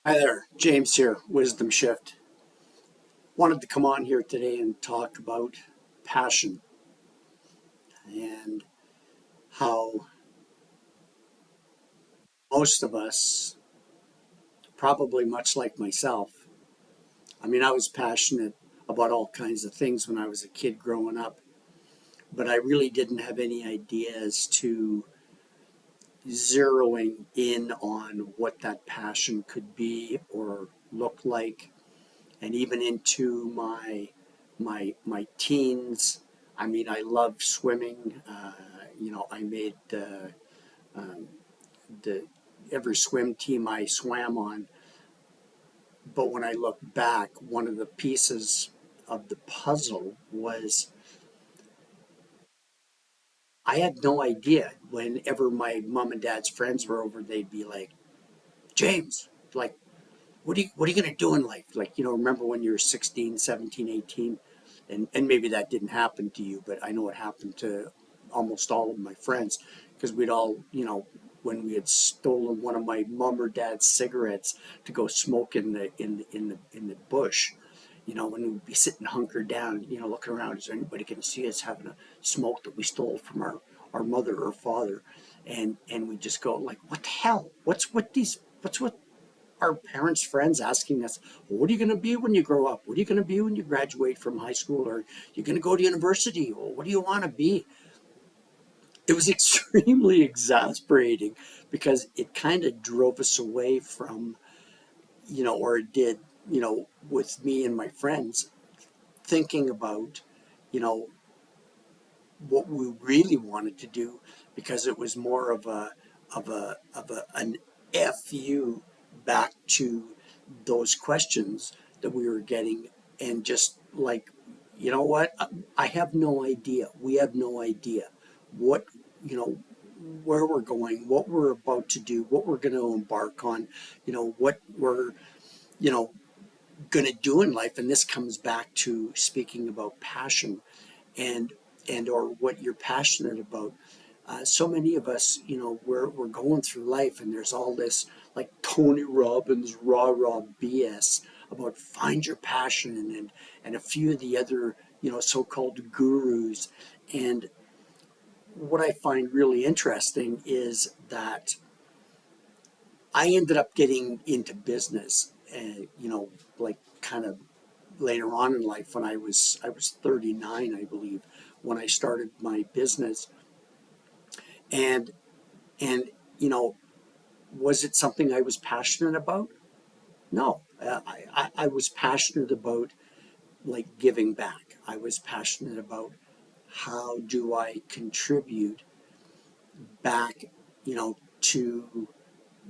Hi there, James here, Wisdom Shift. Wanted to come on here today and talk about passion and how most of us, probably much like myself, I was passionate about all kinds of things when I was a kid growing up, but I really didn't have any ideas to zeroing in on what that passion could be or look like. And even into my teens. I loved swimming. I made um, the every swim team I swam on. But when I look back, one of the pieces of the puzzle was I had no idea. Whenever my mom and dad's friends were over, they'd be like, "James, like, what are you going to do in life?" Like, remember when you were 16, 17, 18, and maybe that didn't happen to you, but I know it happened to almost all of my friends because we'd all, when we had stolen one of my mom or dad's cigarettes to go smoke in the bush, when we'd be sitting hunkered down, looking around, is there anybody going to see us having a smoke that we stole from our mother or father? And we just go like, what the hell? What's with our parents' friends asking us, well, what are you going to be when you grow up? What are you going to be when you graduate from high school? Or you're going to go to university? Or what do you want to be? It was extremely exasperating because it kind of drove us away from, or it did, with me and my friends thinking about, you know, what we really wanted to do because it was more of an fu back to those questions that we were getting, and just like, you know what, I have no idea, we have no idea what, you know where we're going, what we're about to do, what we're going to embark on, what we're, you know going to do in life. And this comes back to speaking about passion and or what you're passionate about. So many of us, we're going through life, and there's all this like Tony Robbins rah BS about find your passion, and a few of the other, so-called gurus. And what I find really interesting is that I ended up getting into business, like kind of later on in life when I was 39, I believe, when I started my business. And and you know, was it something I was passionate about? No, I was passionate about like giving back. I was passionate about how do I contribute back, to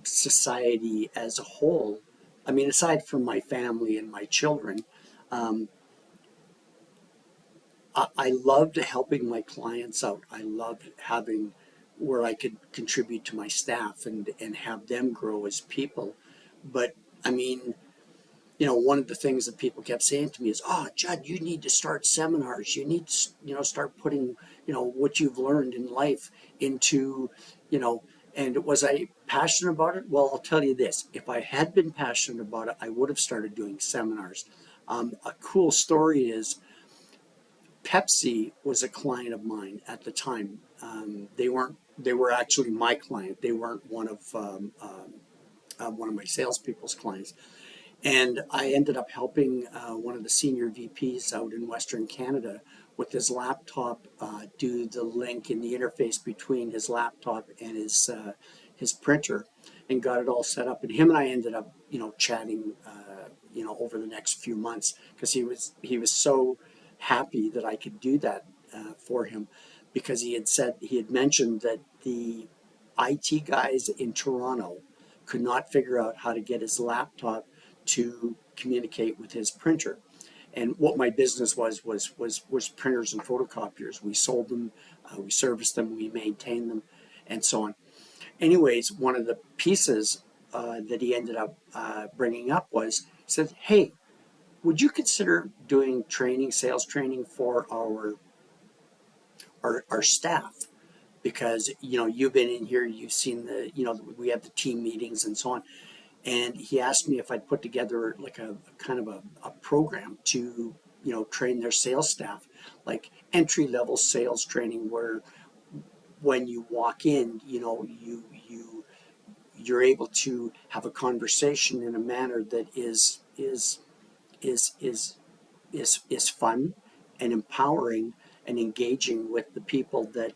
society as a whole. Aside from my family and my children, um, I loved helping my clients out. I loved having where I could contribute to my staff and have them grow as people. But I mean, one of the things that people kept saying to me is, "Oh, Judd, you need to start seminars. You need to, start putting, what you've learned in life into, you know." And was I passionate about it? Well, I'll tell you this: if I had been passionate about it, I would have started doing seminars. A cool story is Pepsi was a client of mine at the time. They weren't. They were actually my client. They weren't one of my salespeople's clients. And I ended up helping one of the senior VPs out in Western Canada with his laptop, do the link in the interface between his laptop and his printer, and got it all set up. And him and I ended up, chatting, over the next few months because he was so happy that I could do that for him, because he had mentioned that the IT guys in Toronto could not figure out how to get his laptop to communicate with his printer. And what my business was printers and photocopiers. We sold them, we serviced them, we maintained them, and so on. Anyways, one of the pieces that he ended up bringing up was, said, "Hey, would you consider doing training, sales training for our staff? Because you've been in here, you've seen we have the team meetings and so on." And he asked me if I'd put together like a kind of a program to, train their sales staff, like entry level sales training, where when you walk in, you're able to have a conversation in a manner that is is is fun and empowering and engaging with the people that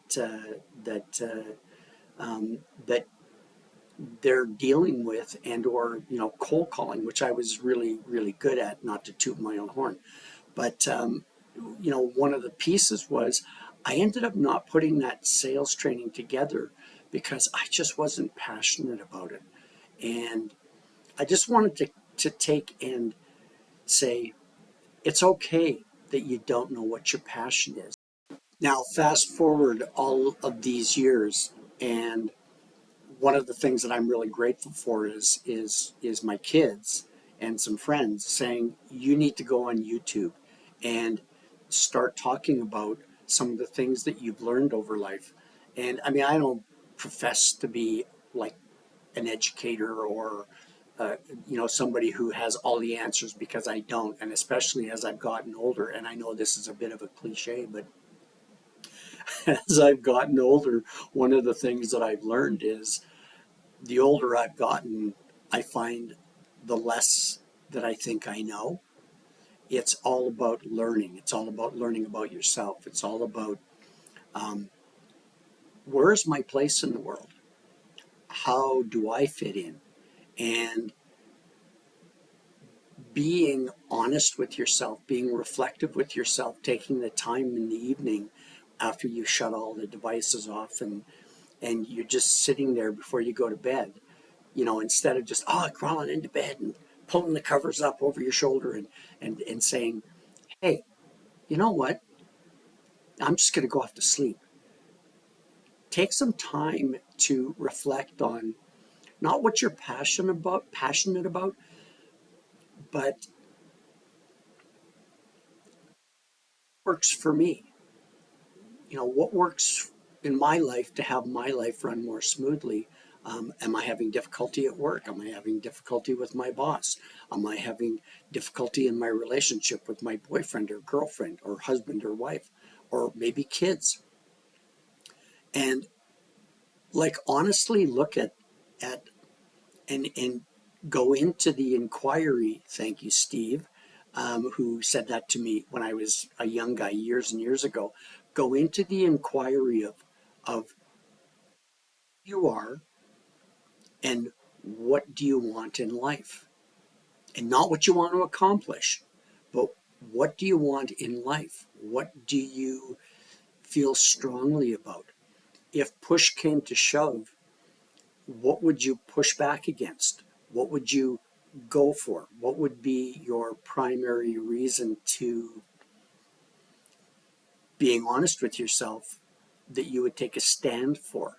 they're dealing with, and or cold calling, which I was really good at, not to toot my own horn. But one of the pieces was I ended up not putting that sales training together because I just wasn't passionate about it. And I just wanted to take and say, it's okay that you don't know what your passion is. Now, fast forward all of these years, and one of the things that I'm really grateful for is my kids and some friends saying, you need to go on YouTube and start talking about some of the things that you've learned over life. And I mean, I don't profess to be like an educator or uh, somebody who has all the answers, because I don't. And especially as I've gotten older, and I know this is a bit of a cliche, but as I've gotten older, one of the things that I've learned is the older I've gotten, I find the less that I think I know. It's all about learning. It's all about learning about yourself. It's all about um, where's my place in the world? How do I fit in? And being honest with yourself, being reflective with yourself, taking the time in the evening after you shut all the devices off, and you're just sitting there before you go to bed, instead of just crawling into bed and pulling the covers up over your shoulder, and saying, hey, you know what? I'm just going to go off to sleep. Take some time to reflect on not what you're passionate about, but works for me. What works in my life to have my life run more smoothly. Am I having difficulty at work? Am I having difficulty with my boss? Am I having difficulty in my relationship with my boyfriend or girlfriend or husband or wife, or maybe kids? And like honestly look at and go into the inquiry. Thank you, Steve, who said that to me when I was a young guy years and years ago. Go into the inquiry of who you are and what do you want in life, and not what you want to accomplish, but what do you want in life? What do you feel strongly about? If push came to shove, what would you push back against? What would you go for? What would be your primary reason to being honest with yourself that you would take a stand for?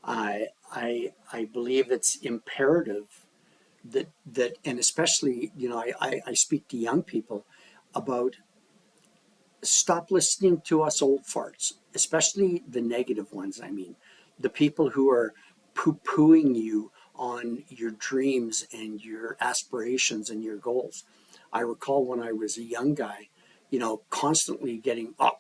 I believe it's imperative that and especially, I speak to young people about, stop listening to us old farts, especially the negative ones. I mean, the people who are poo pooing you on your dreams and your aspirations and your goals. I recall when I was a young guy, constantly getting, oh,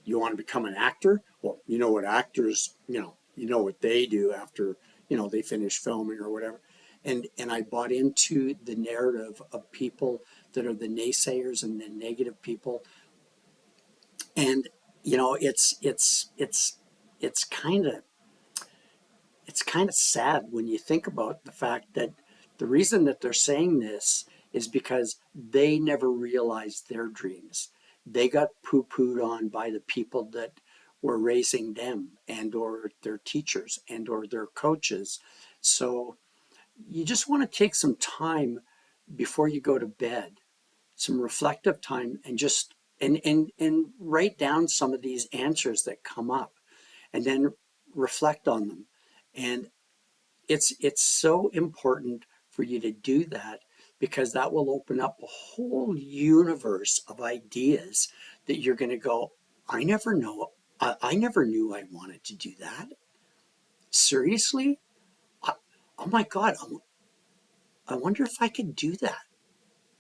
you want to become an actor? Well, you know what actors, what they do after, they finish filming or whatever. And I bought into the narrative of people that are the naysayers and the negative people. And it's kind of sad when you think about the fact that the reason that they're saying this is because they never realized their dreams. They got poo-pooed on by the people that were raising them, and or their teachers and or their coaches. So you just want to take some time before you go to bed, some reflective time, and just and write down some of these answers that come up, and then reflect on them. And it's so important for you to do that, because that will open up a whole universe of ideas that you're going to go, I never know, I never knew I wanted to do that. Seriously? I, oh oh my God, I wonder if I could do that.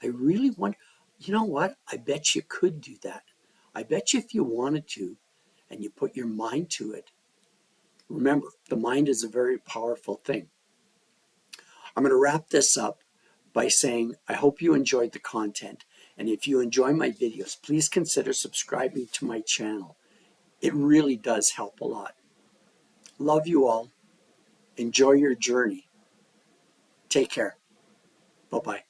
I really wonder. You know what? I bet you could do that. I bet you if you wanted to and you put your mind to it. Remember, the mind is a very powerful thing. I'm going to wrap this up by saying I hope you enjoyed the content. And if you enjoy my videos, please consider subscribing to my channel. It really does help a lot. Love you all. Enjoy your journey. Take care. Bye-bye.